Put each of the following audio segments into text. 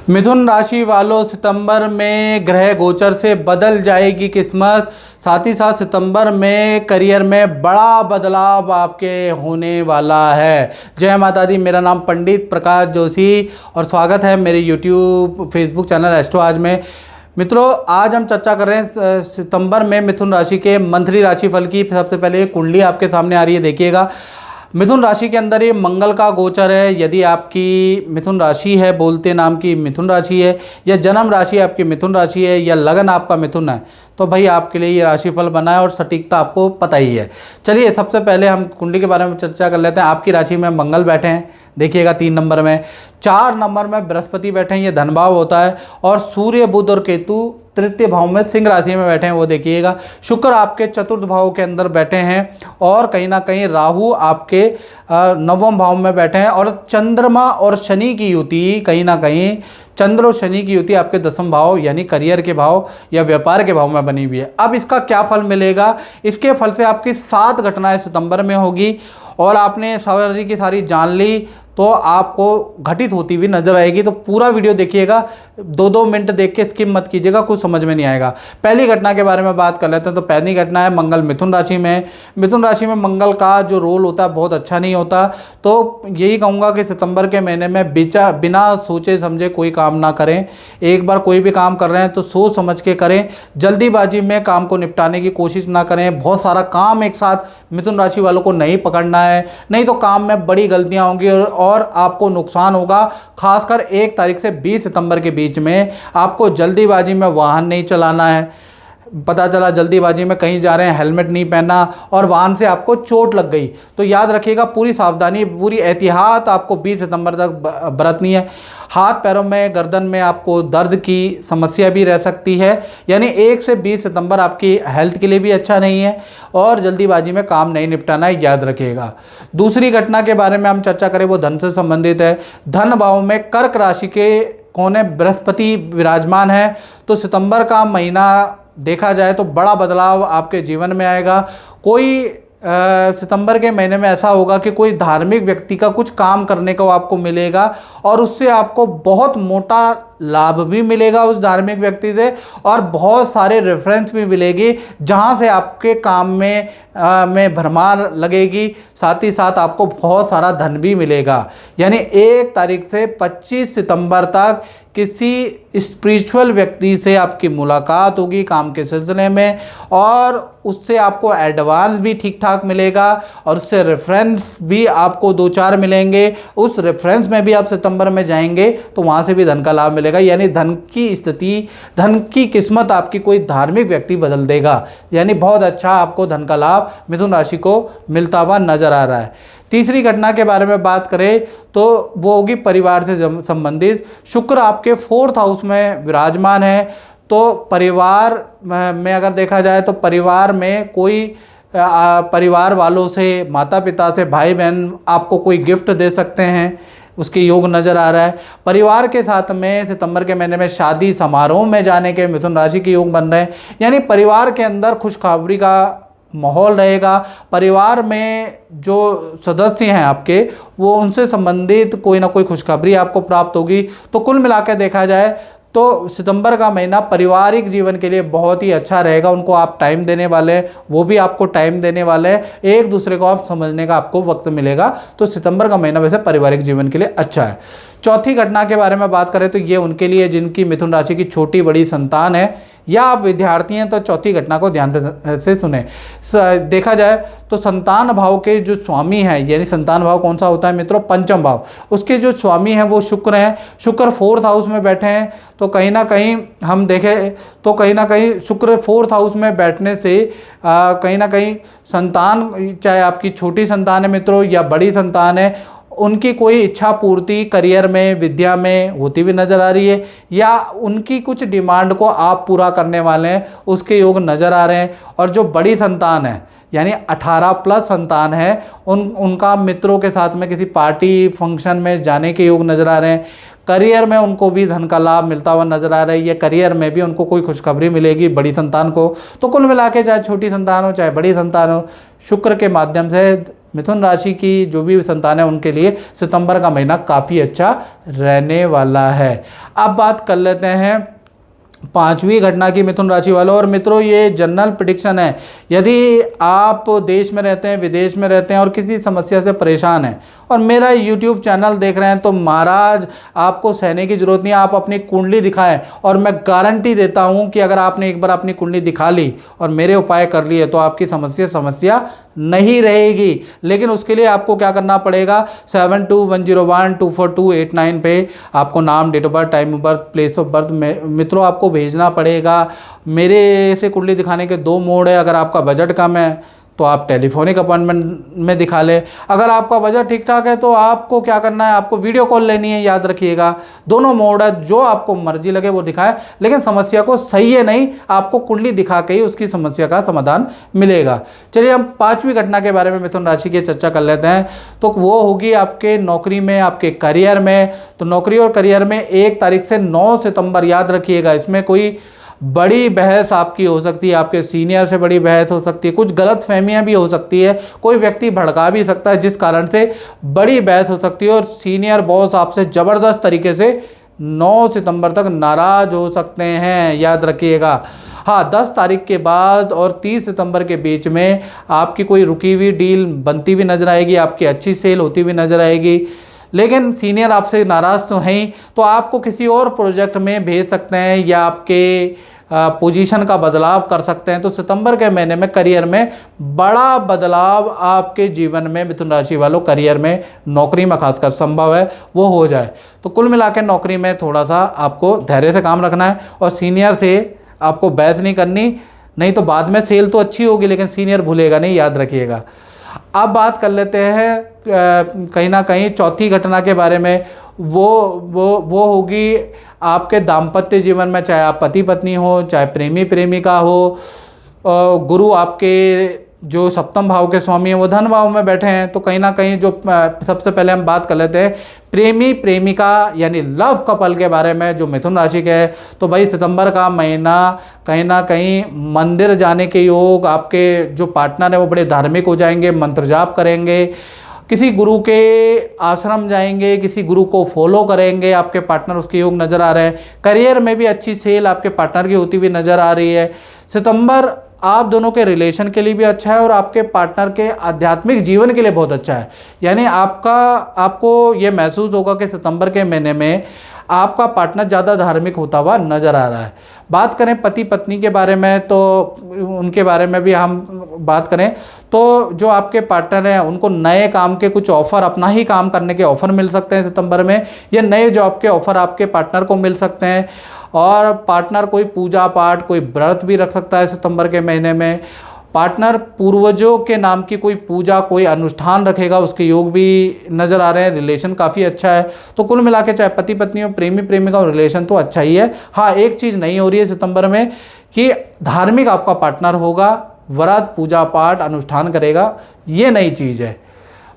मिथुन राशि वालों, सितंबर में ग्रह गोचर से बदल जाएगी किस्मत। साथ ही साथ सितंबर में करियर में बड़ा बदलाव आपके होने वाला है। जय माता दी। मेरा नाम पंडित प्रकाश जोशी और स्वागत है मेरे यूट्यूब फेसबुक चैनल एस्ट्रो आज में। मित्रों, आज हम चर्चा कर रहे हैं सितंबर में मिथुन राशि के मंथली राशिफल की। सबसे पहले कुंडली आपके सामने आ रही है, देखिएगा। मिथुन राशि के अंदर ये मंगल का गोचर है। यदि आपकी मिथुन राशि है, बोलते नाम की मिथुन राशि है, या जन्म राशि आपकी मिथुन राशि है, या लगन आपका मिथुन है, तो भाई आपके लिए ये राशिफल बना है और सटीकता आपको पता ही है। चलिए सबसे पहले हम कुंडली के बारे में चर्चा कर लेते हैं। आपकी राशि में मंगल बैठे हैं, देखिएगा 3 नंबर में। 4 नंबर में बृहस्पति बैठे हैं, ये धन भाव होता है। और सूर्य, बुध और केतु तृतीय भाव में सिंह राशि में बैठे हैं, वो देखिएगा। शुक्र आपके चतुर्थ भाव के अंदर बैठे हैं और कहीं ना कहीं राहु आपके 9वें भाव में बैठे हैं। और चंद्रमा और शनि की युति, कहीं ना कहीं चंद्र और शनि की युति आपके 10वें भाव यानी करियर के भाव या व्यापार के भाव में बनी हुई है। अब इसका क्या फल मिलेगा? इसके फल से आपकी 7 घटनाएं सितंबर में होगी और आपने सारी की सारी जान ली तो आपको घटित होती हुई नजर आएगी। तो पूरा वीडियो देखिएगा, 2-2 मिनट देख के स्किप मत कीजिएगा, कुछ समझ में नहीं आएगा। पहली घटना के बारे में बात कर लेते हैं। तो पहली घटना है मंगल मिथुन राशि में। मिथुन राशि में मंगल का जो रोल होता है बहुत अच्छा नहीं होता। तो यही कहूँगा कि सितंबर के महीने में बिना सोचे समझे कोई काम ना करें। एक बार कोई भी काम कर रहे हैं तो सोच समझ के करें, जल्दीबाजी में काम को निपटाने की कोशिश ना करें। बहुत सारा काम एक साथ मिथुन राशि वालों को नहीं पकड़ना है, नहीं तो काम में बड़ी गलतियाँ होंगी और आपको नुकसान होगा। खासकर 1 तारीख से 20 सितंबर के बीच में आपको जल्दीबाजी में वाहन नहीं चलाना है। पता चला जल्दीबाजी में कहीं जा रहे हैं, हेलमेट नहीं पहना और वाहन से आपको चोट लग गई, तो याद रखिएगा पूरी सावधानी, पूरी एहतियात आपको 20 सितंबर तक बरतनी है। हाथ पैरों में, गर्दन में आपको दर्द की समस्या भी रह सकती है, यानी 1 से 20 सितंबर आपकी हेल्थ के लिए भी अच्छा नहीं है और जल्दीबाजी में काम नहीं निपटाना है, याद रखिएगा। दूसरी घटना के बारे में हम चर्चा करें, वो धन से संबंधित है। धन भाव में कर्क राशि के कोने बृहस्पति विराजमान है। तो सितंबर का महीना देखा जाए तो बड़ा बदलाव आपके जीवन में आएगा। कोई सितंबर के महीने में ऐसा होगा कि कोई धार्मिक व्यक्ति का कुछ काम करने को आपको मिलेगा और उससे आपको बहुत मोटा लाभ भी मिलेगा उस धार्मिक व्यक्ति से, और बहुत सारे रेफरेंस भी मिलेगी जहां से आपके काम में भरमार लगेगी। साथ ही साथ आपको बहुत सारा धन भी मिलेगा। यानी 1 तारीख से 25 सितंबर तक किसी स्पिरिचुअल व्यक्ति से आपकी मुलाकात होगी काम के सिलसिले में, और उससे आपको एडवांस भी ठीक ठाक मिलेगा और उससे रेफरेंस भी आपको 2-4 मिलेंगे। उस रेफरेंस में भी आप सितंबर में जाएंगे तो वहाँ से भी धन का लाभ मिलेगा। यानी धन की स्थिति, धन की किस्मत आपकी कोई धार्मिक व्यक्ति बदल देगा। यानी बहुत अच्छा आपको धन का लाभ मिथुन राशि को मिलता हुआ नजर आ रहा है। तीसरी घटना के बारे में बात करें तो वो होगी परिवार से संबंधित। शुक्र आपके 4th हाउस में विराजमान है। तो परिवार में अगर देखा जाए तो परिवार में कोई परिवार वालों से, माता पिता से, भाई बहन आपको कोई गिफ्ट दे सकते हैं, उसके योग नज़र आ रहा है। परिवार के साथ में सितंबर के महीने में शादी समारोह में जाने के मिथुन राशि के योग बन रहे हैं। यानी परिवार के अंदर खुशखबरी का माहौल रहेगा। परिवार में जो सदस्य हैं आपके, वो उनसे संबंधित कोई ना कोई खुशखबरी आपको प्राप्त होगी। तो कुल मिलाकर देखा जाए तो सितंबर का महीना पारिवारिक जीवन के लिए बहुत ही अच्छा रहेगा। उनको आप टाइम देने वाले हैं, वो भी आपको टाइम देने वाले हैं, एक दूसरे को आप समझने का आपको वक्त मिलेगा। तो सितंबर का महीना वैसे पारिवारिक जीवन के लिए अच्छा है। चौथी घटना के बारे में बात करें तो ये उनके लिए जिनकी मिथुन राशि की छोटी बड़ी संतान है या आप विद्यार्थी हैं, तो चौथी घटना को ध्यान से सुने। देखा जाए तो संतान भाव के जो स्वामी हैं, यानी संतान भाव कौन सा होता है मित्रों? 5वां भाव। उसके जो स्वामी हैं वो शुक्र हैं। शुक्र 4th हाउस में बैठे हैं। तो कहीं ना कहीं हम देखें तो कहीं ना कहीं शुक्र 4th हाउस में बैठने से कहीं ना कहीं संतान, चाहे आपकी छोटी संतान है मित्रों या बड़ी संतान है, उनकी कोई इच्छा पूर्ति करियर में, विद्या में होती हुई नज़र आ रही है, या उनकी कुछ डिमांड को आप पूरा करने वाले हैं, उसके योग नज़र आ रहे हैं। और जो बड़ी संतान है यानी 18+ संतान है, उनका मित्रों के साथ में किसी पार्टी फंक्शन में जाने के योग नज़र आ रहे हैं। करियर में उनको भी धन का लाभ मिलता हुआ नजर आ रहा है, या करियर में भी उनको कोई खुशखबरी मिलेगी बड़ी संतान को। तो कुल मिला के चाहे छोटी संतान हो चाहे बड़ी संतान हो, शुक्र के माध्यम से मिथुन राशि की जो भी संतान है उनके लिए सितंबर का महीना काफ़ी अच्छा रहने वाला है। अब बात कर लेते हैं पांचवी घटना की मिथुन राशि वालों। और मित्रों, ये जनरल प्रेडिक्शन है। यदि आप देश में रहते हैं, विदेश में रहते हैं और किसी समस्या से परेशान हैं और मेरा यूट्यूब चैनल देख रहे हैं, तो महाराज आपको सहने की जरूरत नहीं है। आप अपनी कुंडली दिखाएं और मैं गारंटी देता हूं कि अगर आपने एक बार अपनी कुंडली दिखा ली और मेरे उपाय कर लिए तो आपकी समस्या नहीं रहेगी। लेकिन उसके लिए आपको क्या करना पड़ेगा, 7210124289 पे आपको नाम, date of birth, time of birth, place of birth मित्रों आपको भेजना पड़ेगा। मेरे से कुंडली दिखाने के 2 मोड है। अगर आपका बजट कम है तो आप टेलीफोनिक अपॉइंटमेंट में दिखा लें। अगर आपका बजट ठीक ठाक है तो आपको क्या करना है, आपको वीडियो कॉल लेनी है, याद रखिएगा। दोनों मोड है, जो आपको मर्जी लगे वो दिखाएं, लेकिन समस्या को सही है नहीं, आपको कुंडली दिखा के ही उसकी समस्या का समाधान मिलेगा। चलिए हम पांचवी घटना के बारे में मिथुन राशि की चर्चा कर लेते हैं। तो वो होगी आपके नौकरी में, आपके करियर में। तो नौकरी और करियर में 1 तारीख से 9 सितंबर, याद रखिएगा, इसमें कोई बड़ी बहस आपकी हो सकती है, आपके सीनियर से बड़ी बहस हो सकती है, कुछ गलत फहमियाँ भी हो सकती है, कोई व्यक्ति भड़का भी सकता है जिस कारण से बड़ी बहस हो सकती है और सीनियर बॉस आपसे ज़बरदस्त तरीके से 9 सितंबर तक नाराज़ हो सकते हैं, याद रखिएगा। हाँ, 10 तारीख के बाद और 30 सितंबर के बीच में आपकी कोई रुकी हुई डील बनती हुई नजर आएगी, आपकी अच्छी सेल होती हुई नजर आएगी। लेकिन सीनियर आपसे नाराज़ तो हैं ही, तो आपको किसी और प्रोजेक्ट में भेज सकते हैं या आपके पोजीशन का बदलाव कर सकते हैं। तो सितंबर के महीने में करियर में बड़ा बदलाव आपके जीवन में मिथुन राशि वालों, करियर में, नौकरी में खासकर संभव है वो हो जाए। तो कुल मिलाकर नौकरी में थोड़ा सा आपको धैर्य से काम रखना है और सीनियर से आपको बहस नहीं करनी, नहीं तो बाद में सेल तो अच्छी होगी लेकिन सीनियर भूलेगा नहीं, याद रखिएगा। अब बात कर लेते हैं कहीं ना कहीं चौथी घटना के बारे में। वो होगी आपके दाम्पत्य जीवन में, चाहे आप पति पत्नी हो, चाहे प्रेमी प्रेमिका हो। गुरु आपके जो सप्तम भाव के स्वामी हैं वो धन भाव में बैठे हैं। तो कहीं ना कहीं जो सबसे पहले हम बात कर लेते हैं प्रेमी प्रेमिका यानी लव कपल के बारे में जो मिथुन राशि के है। तो भाई सितंबर का महीना कहीं ना कहीं मंदिर जाने के योग, आपके जो पार्टनर है वो बड़े धार्मिक हो जाएंगे, मंत्र जाप करेंगे, किसी गुरु के आश्रम जाएंगे, किसी गुरु को फॉलो करेंगे, आपके पार्टनर उसके योग नज़र आ रहे हैं। करियर में भी अच्छी सेल आपके पार्टनर की होती हुई नज़र आ रही है। सितंबर आप दोनों के रिलेशन के लिए भी अच्छा है और आपके पार्टनर के आध्यात्मिक जीवन के लिए बहुत अच्छा है। यानी आपको ये महसूस होगा कि सितंबर के महीने में आपका पार्टनर ज़्यादा धार्मिक होता हुआ नज़र आ रहा है। बात करें पति पत्नी के बारे में, तो उनके बारे में भी हम बात करें तो जो आपके पार्टनर हैं उनको नए काम के कुछ ऑफ़र, अपना ही काम करने के ऑफ़र मिल सकते हैं सितंबर में, या नए जॉब के ऑफ़र आपके पार्टनर को मिल सकते हैं। और पार्टनर कोई पूजा पाठ, कोई व्रत भी रख सकता है सितंबर के महीने में। पार्टनर पूर्वजों के नाम की कोई पूजा, कोई अनुष्ठान रखेगा, उसके योग भी नज़र आ रहे हैं। रिलेशन काफ़ी अच्छा है। तो कुल मिला के चाहे पति पत्नी हो, प्रेमी प्रेमिका हो, रिलेशन तो अच्छा ही है। हाँ, एक चीज़ नहीं हो रही है सितंबर में कि धार्मिक आपका पार्टनर होगा, व्रत पूजा पाठ अनुष्ठान करेगा, ये नई चीज़ है।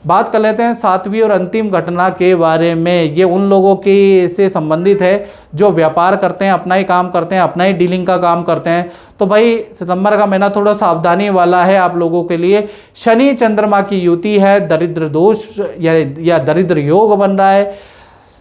बात कर लेते हैं 7वीं और अंतिम घटना के बारे में। ये उन लोगों की से संबंधित है जो व्यापार करते हैं, अपना ही काम करते हैं, अपना ही डीलिंग का काम करते हैं। तो भाई सितंबर का महीना थोड़ा सावधानी वाला है आप लोगों के लिए। शनि चंद्रमा की युति है, दरिद्र दोष या दरिद्र योग बन रहा है।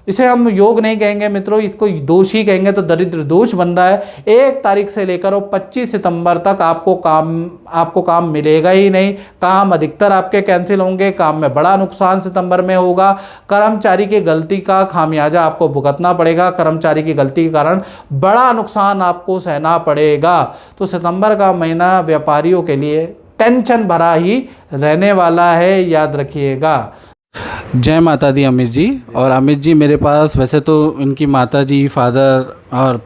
इसे हम योग नहीं कहेंगे मित्रों, इसको दोष ही कहेंगे। तो दरिद्र दोष बन रहा है। 1 तारीख से लेकर और 25 सितंबर तक आपको काम मिलेगा ही नहीं। काम अधिकतर आपके कैंसिल होंगे, काम में बड़ा नुकसान सितंबर में होगा। कर्मचारी की गलती का खामियाजा आपको भुगतना पड़ेगा, कर्मचारी की गलती के कारण बड़ा नुकसान आपको सहना पड़ेगा। तो सितंबर का महीना व्यापारियों के लिए टेंशन भरा ही रहने वाला है, याद रखिएगा। जय माता दी अमित जी। और अमित जी मेरे पास वैसे तो इनकी माता जी, फादर और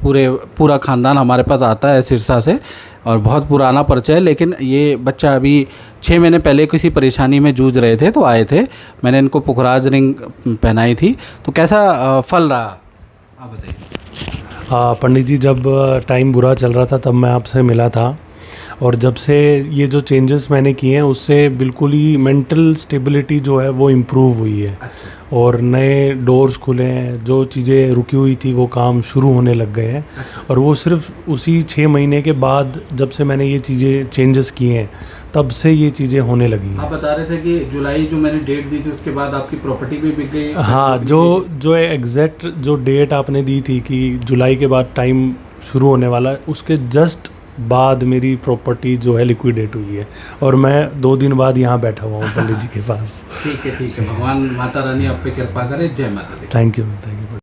पूरा ख़ानदान हमारे पास आता है सिरसा से और बहुत पुराना परिचय है। लेकिन ये बच्चा अभी 6 महीने पहले किसी परेशानी में जूझ रहे थे तो आए थे, मैंने इनको पुखराज रिंग पहनाई थी। तो कैसा फल रहा आप बताइए। पंडित जी, जब टाइम बुरा चल रहा था तब मैं आपसे मिला था और जब से ये जो चेंजेस मैंने किए हैं उससे बिल्कुल ही मेंटल स्टेबिलिटी जो है वो इम्प्रूव हुई है। और नए डोर्स खुले हैं, जो चीज़ें रुकी हुई थी वो काम शुरू होने लग गए हैं। और वो सिर्फ उसी 6 महीने के बाद जब से मैंने ये चीज़ें चेंजेस किए हैं तब से ये चीज़ें होने लगी हैं। आप बता रहे थे कि जुलाई जो मैंने डेट दी थी उसके बाद आपकी प्रॉपर्टी भी बिक गई। हाँ, जो एग्जैक्ट जो डेट आपने दी थी कि जुलाई के बाद टाइम शुरू होने वाला है, उसके जस्ट बाद मेरी प्रॉपर्टी जो है लिक्विडेट हुई है और मैं 2 दिन बाद यहाँ बैठा हुआ हूँ पंडित जी के पास। ठीक है, भगवान माता रानी आप पे कृपा करे। जय माता दी। Thank you.